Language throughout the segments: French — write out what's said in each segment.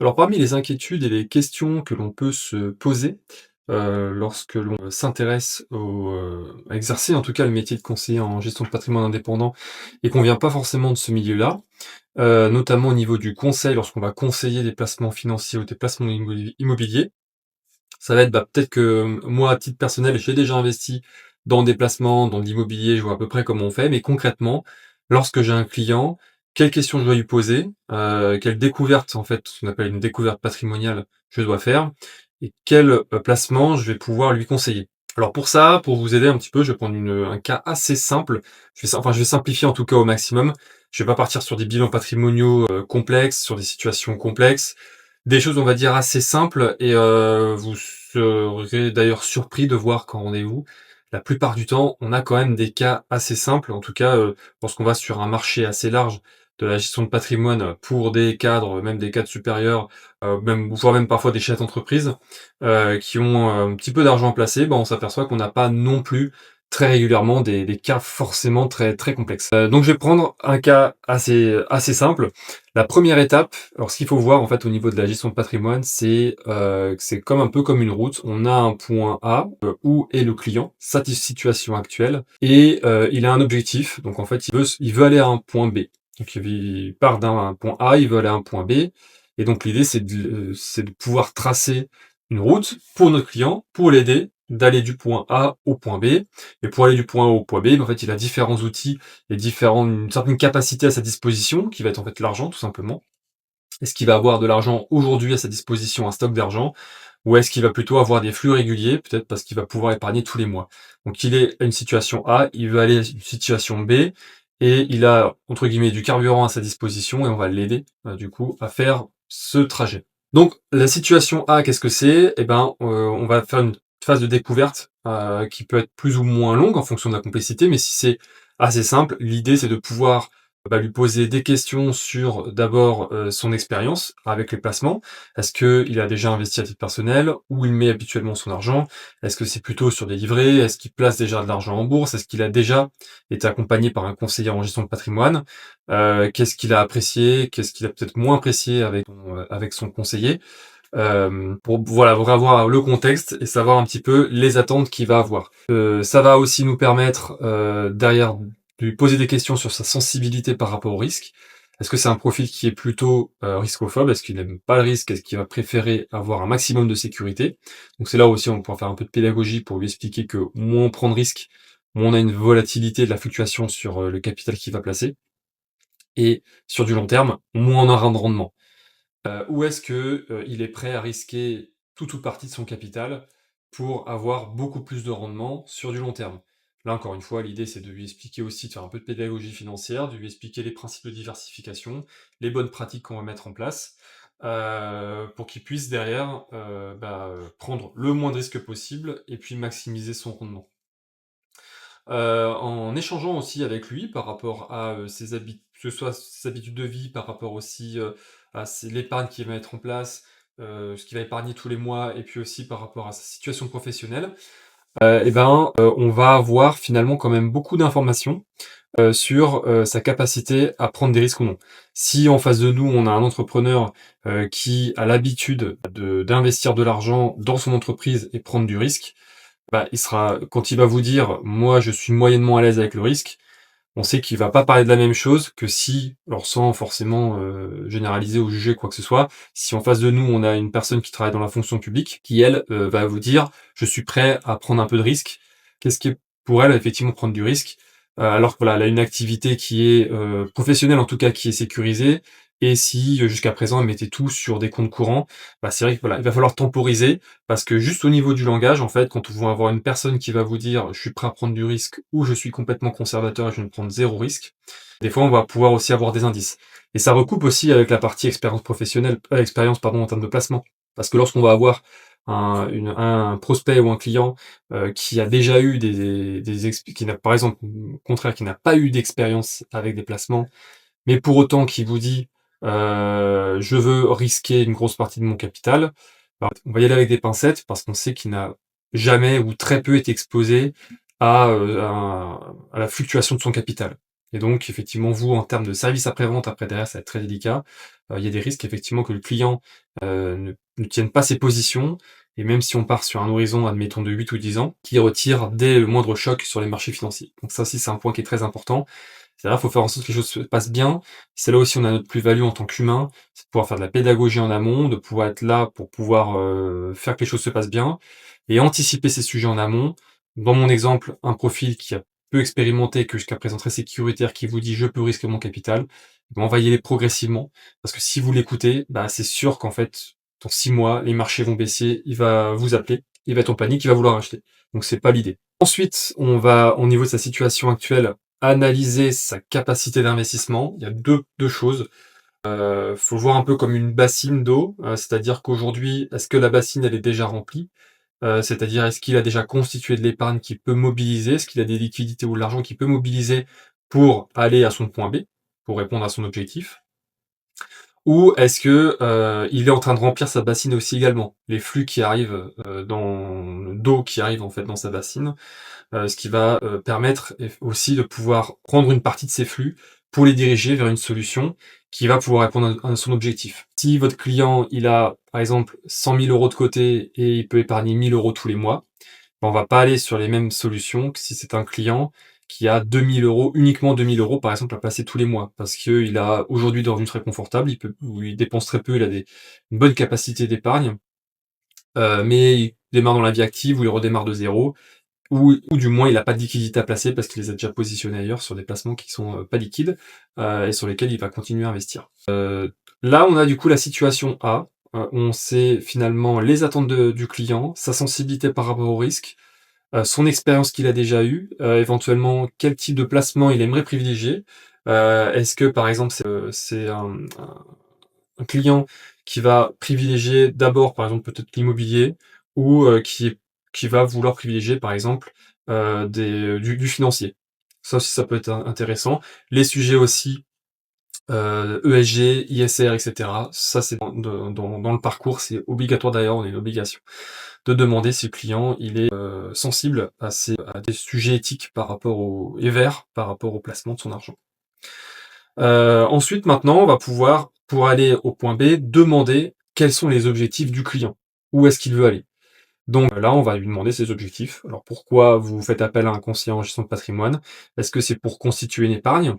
Alors parmi les inquiétudes et les questions que l'on peut se poser, lorsque l'on s'intéresse à exercer en tout cas le métier de conseiller en gestion de patrimoine indépendant et qu'on vient pas forcément de ce milieu-là, notamment au niveau du conseil lorsqu'on va conseiller des placements financiers ou des placements immobiliers, ça va être, peut-être que moi à titre personnel, j'ai déjà investi dans des placements, dans de l'immobilier, je vois à peu près comment on fait, mais concrètement, lorsque j'ai un client, quelles questions je dois lui poser, quelle découverte en fait, ce qu'on appelle une découverte patrimoniale, je dois faire et quel, placement je vais pouvoir lui conseiller. Alors pour ça, pour vous aider un petit peu, je vais prendre un cas assez simple. Je vais simplifier en tout cas au maximum. Je vais pas partir sur des bilans patrimoniaux, complexes, sur des situations complexes. Des choses, on va dire, assez simples et vous serez d'ailleurs surpris de voir qu'en rendez-vous, la plupart du temps, on a quand même des cas assez simples. En tout cas, lorsqu'on va sur un marché assez large de la gestion de patrimoine pour des cadres, même des cadres supérieurs, même voire même parfois des chefs d'entreprise, qui ont un petit peu d'argent à placer, on s'aperçoit qu'on n'a pas non plus très régulièrement des cas forcément très, très complexes. Donc je vais prendre un cas assez simple. La première étape, alors ce qu'il faut voir en fait au niveau de la gestion de patrimoine, c'est que c'est comme un peu comme une route. On a un point A, où est le client, sa situation actuelle et il a un objectif. Donc en fait, il veut aller à un point B. Donc il part d'un point A, il veut aller à un point B et donc l'idée c'est de pouvoir tracer une route pour notre client, pour l'aider d'aller du point A au point B. Et pour aller du point A au point B, en fait, il a différents outils et une certaine capacité à sa disposition, qui va être en fait l'argent, tout simplement. Est-ce qu'il va avoir de l'argent aujourd'hui à sa disposition, un stock d'argent, ou est-ce qu'il va plutôt avoir des flux réguliers, peut-être parce qu'il va pouvoir épargner tous les mois. Donc il est à une situation A, il veut aller à une situation B, et il a, entre guillemets, du carburant à sa disposition, et on va l'aider, du coup, à faire ce trajet. Donc la situation A, qu'est-ce que c'est? Eh ben, on va faire une phase de découverte, qui peut être plus ou moins longue en fonction de la complexité, mais si c'est assez simple, l'idée c'est de pouvoir lui poser des questions sur d'abord, son expérience avec les placements. Est-ce qu'il a déjà investi à titre personnel? Où il met habituellement son argent? Est-ce que c'est plutôt sur des livrets? Est-ce qu'il place déjà de l'argent en bourse? Est-ce qu'il a déjà été accompagné par un conseiller en gestion de patrimoine? Qu'est-ce qu'il a apprécié? Qu'est-ce qu'il a peut-être moins apprécié avec son conseiller? Pour voilà, pour avoir le contexte et savoir un petit peu les attentes qu'il va avoir. Ça va aussi nous permettre, derrière, de lui poser des questions sur sa sensibilité par rapport au risque. Est-ce que c'est un profil qui est plutôt, riscophobe? Est-ce qu'il n'aime pas le risque? Est-ce qu'il va préférer avoir un maximum de sécurité? Donc c'est là aussi on pourra faire un peu de pédagogie pour lui expliquer que moins on prend de risques, moins on a une volatilité de la fluctuation sur, le capital qu'il va placer et sur du long terme, moins on aura de rendement. Ou est-ce que, il est prêt à risquer tout ou partie de son capital pour avoir beaucoup plus de rendement sur du long terme? Là, encore une fois, l'idée, c'est de lui expliquer aussi, de faire un peu de pédagogie financière, de lui expliquer les principes de diversification, les bonnes pratiques qu'on va mettre en place, pour qu'il puisse derrière, prendre le moins de risques possible et puis maximiser son rendement. En échangeant aussi avec lui par rapport à, que ce soit ses habitudes de vie, par rapport aussi, à l'épargne qu'il va mettre en place, ce qu'il va épargner tous les mois et puis aussi par rapport à sa situation professionnelle, on va avoir finalement quand même beaucoup d'informations, sur, sa capacité à prendre des risques ou non. Si en face de nous, on a un entrepreneur, qui a l'habitude d'investir de l'argent dans son entreprise et prendre du risque, il sera quand il va vous dire: «Moi, je suis moyennement à l'aise avec le risque», on sait qu'il va pas parler de la même chose que si, alors sans forcément, généraliser ou juger quoi que ce soit, si en face de nous, on a une personne qui travaille dans la fonction publique, qui elle, va vous dire: «Je suis prêt à prendre un peu de risque». Qu'est-ce qui est pour elle, effectivement, prendre du risque? Alors que voilà, elle a une activité qui est, professionnelle en tout cas, qui est sécurisée et si, jusqu'à présent, elle mettait tout sur des comptes courants, c'est vrai que voilà, il va falloir temporiser parce que juste au niveau du langage, en fait, quand vous va avoir une personne qui va vous dire: «Je suis prêt à prendre du risque» ou «Je suis complètement conservateur et je vais ne prendre zéro risque», des fois, on va pouvoir aussi avoir des indices. Et ça recoupe aussi avec la partie expérience pardon, en termes de placement. Parce que lorsqu'on va avoir un prospect ou un client, qui a déjà eu des exp qui n'a par exemple, au contraire, qui n'a pas eu d'expérience avec des placements, mais pour autant qui vous dit: «Je veux risquer une grosse partie de mon capital», on va y aller avec des pincettes parce qu'on sait qu'il n'a jamais ou très peu été exposé à la fluctuation de son capital. Et donc effectivement, vous, en termes de service après-vente, après derrière, ça va être très délicat. Il y a des risques effectivement que le client, ne tienne pas ses positions et même si on part sur un horizon, admettons, de 8 ou 10 ans, qu'il retire dès le moindre choc sur les marchés financiers. Donc ça aussi, c'est un point qui est très important. C'est-à-dire, faut faire en sorte que les choses se passent bien. C'est là aussi on a notre plus-value en tant qu'humain, c'est de pouvoir faire de la pédagogie en amont, de pouvoir être là pour pouvoir, faire que les choses se passent bien et anticiper ces sujets en amont. Dans mon exemple, un profil qui a peu expérimenté, que jusqu'à présent très sécuritaire, qui vous dit: «Je peux risquer mon capital», ben, on va y aller progressivement. Parce que si vous l'écoutez, bah, c'est sûr qu'en fait, dans 6 mois, les marchés vont baisser, il va vous appeler, il va être en panique, il va vouloir acheter. Donc c'est pas l'idée. Ensuite, on va, au niveau de sa situation actuelle, analyser sa capacité d'investissement. Il y a deux choses. Faut le voir un peu comme une bassine d'eau, c'est-à-dire qu'aujourd'hui, est-ce que la bassine, elle est déjà remplie? C'est-à-dire, est-ce qu'il a déjà constitué de l'épargne qu'il peut mobiliser? Est-ce qu'il a des liquidités ou de l'argent qu'il peut mobiliser pour aller à son point B, pour répondre à son objectif? Ou est-ce que, il est en train de remplir sa bassine aussi également? Les flux qui arrivent, d'eau qui arrivent en fait dans sa bassine, ce qui va, permettre aussi de pouvoir prendre une partie de ces flux pour les diriger vers une solution qui va pouvoir répondre à son objectif. Si votre client, il a, par exemple, 100 000 € de côté et il peut épargner 1 000 € tous les mois, ben, on va pas aller sur les mêmes solutions que si c'est un client qui a 2 000 €, uniquement 2 000 € par exemple à placer tous les mois. Parce qu'il a aujourd'hui des revenus très confortables, il peut ou il dépense très peu, il a une bonne capacité d'épargne, mais il démarre dans la vie active ou il redémarre de zéro ou du moins il a pas de liquidité à placer parce qu'il les a déjà positionnés ailleurs sur des placements qui sont, pas liquides, et sur lesquels il va continuer à investir. Là, on a du coup la situation A, on sait finalement les attentes du client, sa sensibilité par rapport au risque, son expérience qu'il a déjà eue, éventuellement quel type de placement il aimerait privilégier. Est-ce que par exemple c'est un client qui va privilégier d'abord, par exemple, peut-être l'immobilier ou qui va vouloir privilégier, par exemple, du financier. Ça aussi, ça peut être intéressant. Les sujets aussi, ESG, ISR et cetera, ça c'est dans le parcours, c'est obligatoire d'ailleurs, on a une obligation de demander si le client il est, sensible à des sujets éthiques par rapport au et verts par rapport au placement de son argent. Ensuite, maintenant, on va pouvoir, pour aller au point B, demander quels sont les objectifs du client. Où est-ce qu'il veut aller? Donc là, on va lui demander ses objectifs. Alors pourquoi vous faites appel à un conseiller en gestion de patrimoine? Est-ce que c'est pour constituer une épargne?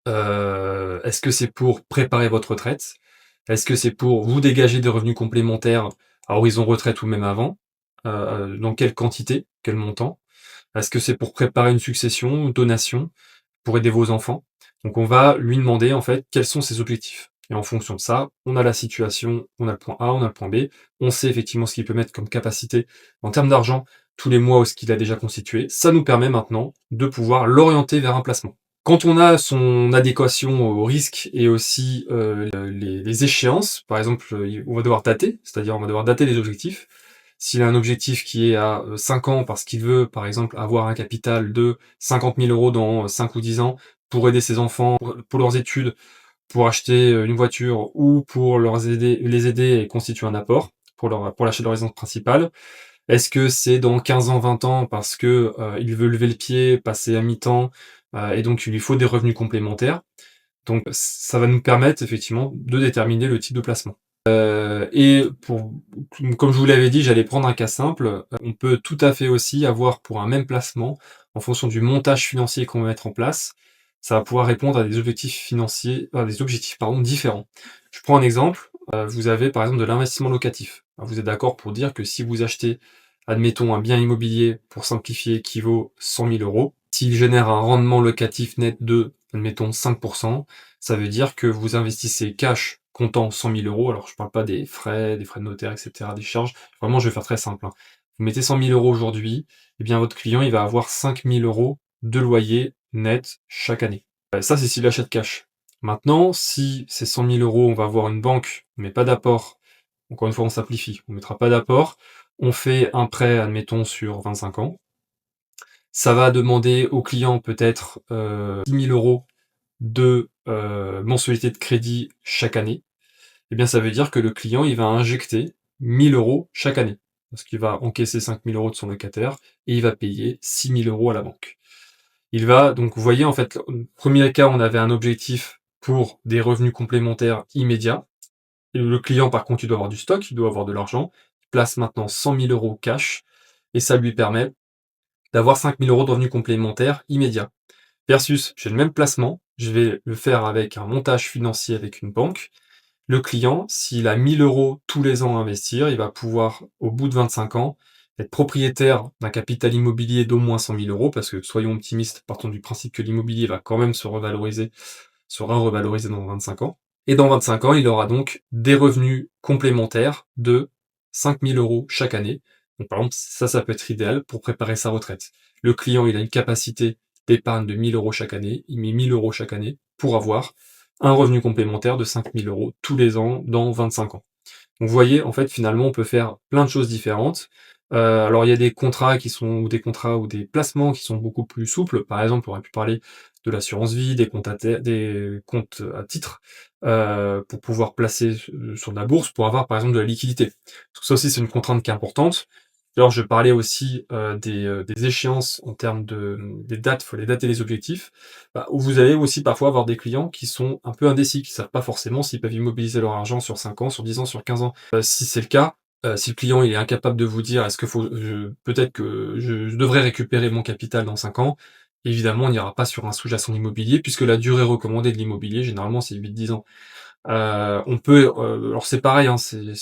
Est-ce que c'est pour préparer votre retraite? Est-ce que c'est pour vous dégager des revenus complémentaires à horizon retraite ou même avant? Dans quelle quantité? Quel montant? Est-ce que c'est pour préparer une succession, une donation? Pour aider vos enfants. Donc on va lui demander en fait quels sont ses objectifs. Et en fonction de ça, on a la situation, on a le point A, on a le point B, on sait effectivement ce qu'il peut mettre comme capacité en termes d'argent tous les mois ou ce qu'il a déjà constitué. Ça nous permet maintenant de pouvoir l'orienter vers un placement. Quand on a son adéquation au risque et aussi les échéances, par exemple, on va devoir dater, c'est-à-dire on va devoir dater les objectifs. S'il a un objectif qui est à 5 ans parce qu'il veut, par exemple, avoir un capital de 50 000 € dans 5 ou 10 ans pour aider ses enfants, pour leurs études, pour acheter une voiture ou pour les aider et constituer un apport pour l'achat de leur résidence principale. Est-ce que c'est dans 15 ans, 20 ans parce que il veut lever le pied, passer à mi-temps, et donc il lui faut des revenus complémentaires. Donc ça va nous permettre effectivement de déterminer le type de placement. Et comme je vous l'avais dit, j'allais prendre un cas simple. On peut tout à fait aussi avoir pour un même placement, en fonction du montage financier qu'on va mettre en place, ça va pouvoir répondre à des objectifs financiers, à des objectifs pardon, différents. Je prends un exemple, vous avez par exemple de l'investissement locatif. Alors vous êtes d'accord pour dire que si vous achetez, admettons, un bien immobilier, pour simplifier, qui vaut 100 000 €, s'il génère un rendement locatif net de, admettons, 5 ça veut dire que vous investissez cash comptant 100 000 €. Alors je parle pas des frais de notaire et cetera, des charges. Vraiment, je vais faire très simple, hein. Vous mettez 100 000 € aujourd'hui, eh bien votre client, il va avoir 5 000 € de loyer net chaque année. Ça, c'est s'il achète cash. Maintenant, si c'est 100 000 €, on va avoir une banque, on met pas d'apport. Encore une fois, on simplifie. On mettra pas d'apport. On fait un prêt, admettons, sur 25 ans. Ça va demander au client peut-être 10 000 € de mensualité de crédit chaque année. Eh bien, ça veut dire que le client, il va injecter 1 000 € chaque année. Parce qu'il va encaisser 5 000 € de son locataire et il va payer 6 000 € à la banque. Il va donc vous voyez en fait, premier cas, on avait un objectif pour des revenus complémentaires immédiats. Et le client par contre, il doit avoir du stock, il doit avoir de l'argent. Il place maintenant 100 000 € cash et ça lui permet d'avoir 5 000 € de revenus complémentaires immédiats. Versus, j'ai le même placement, je vais le faire avec un montage financier avec une banque. Le client, s'il a 1 000 € tous les ans à investir, il va pouvoir, au bout de 25 ans, être propriétaire d'un capital immobilier d'au moins 100 000 €, parce que soyons optimistes, partons du principe que l'immobilier va quand même se revaloriser, sera revalorisé dans 25 ans. Et dans 25 ans, il aura donc des revenus complémentaires de 5 000 € chaque année. Donc par exemple, ça peut être idéal pour préparer sa retraite. Le client, il a une capacité d'épargne de 1 000 € chaque année, il met 1 000 € chaque année pour avoir un revenu complémentaire de 5 000 € tous les ans dans 25 ans. Donc vous voyez, en fait, finalement, on peut faire plein de choses différentes. Alors il y a des contrats ou des placements qui sont beaucoup plus souples. Par exemple, on aurait pu parler de l'assurance vie, des comptes à titre, pour pouvoir placer, sur de la bourse, pour avoir, par exemple, de la liquidité. Donc ça aussi, c'est une contrainte qui est importante. Alors je parlais aussi, des échéances en termes des dates, il faut les dater les objectifs. Bah, où vous allez aussi parfois avoir des clients qui sont un peu indécis, qui savent pas forcément s'ils peuvent immobiliser leur argent sur 5 ans, sur 10 ans, sur 15 ans. Si c'est le cas, si le client il est incapable de vous dire: «Est-ce que faut peut-être que je devrais récupérer mon capital dans 5 ans», évidemment on n'ira pas sur un sous-jacent immobilier puisque la durée recommandée de l'immobilier généralement c'est 8-10 ans. On peut, alors c'est pareil, hein, c'est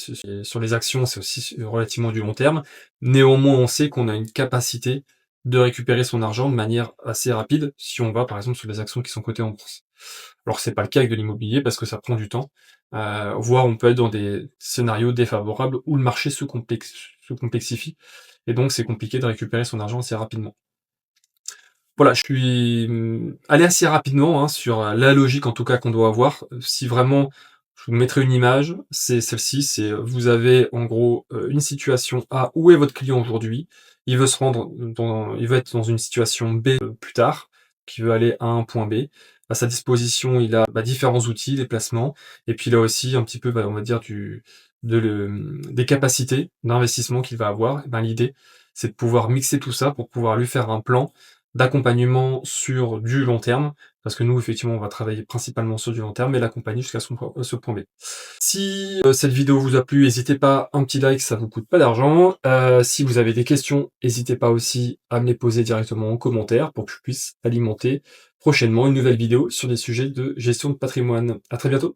sur les actions, c'est aussi relativement du long terme. Néanmoins, on sait qu'on a une capacité de récupérer son argent de manière assez rapide, si on va par exemple sur les actions qui sont cotées en bourse. Alors c'est pas le cas avec de l'immobilier parce que ça prend du temps, voire on peut être dans des scénarios défavorables où le marché se complexifie et donc c'est compliqué de récupérer son argent assez rapidement. Voilà, je suis, allé assez rapidement, hein, sur, la logique en tout cas qu'on doit avoir. Si vraiment je vous mettrai une image, c'est celle-ci, c'est, vous avez en gros, une situation A, où est votre client aujourd'hui? Il veut être dans une situation B, plus tard, qui veut aller à un point B. À sa disposition, il a, différents outils, des placements et puis il a aussi un petit peu, on va dire des capacités d'investissement qu'il va avoir. Et ben, l'idée, c'est de pouvoir mixer tout ça pour pouvoir lui faire un plan d'accompagnement sur du long terme, parce que nous, effectivement, on va travailler principalement sur du long terme et l'accompagner jusqu'à ce point B. Si, cette vidéo vous a plu, n'hésitez pas, un petit like, ça vous coûte pas d'argent. Si vous avez des questions, n'hésitez pas aussi à me les poser directement en commentaire pour que je puisse alimenter prochainement une nouvelle vidéo sur des sujets de gestion de patrimoine. À très bientôt.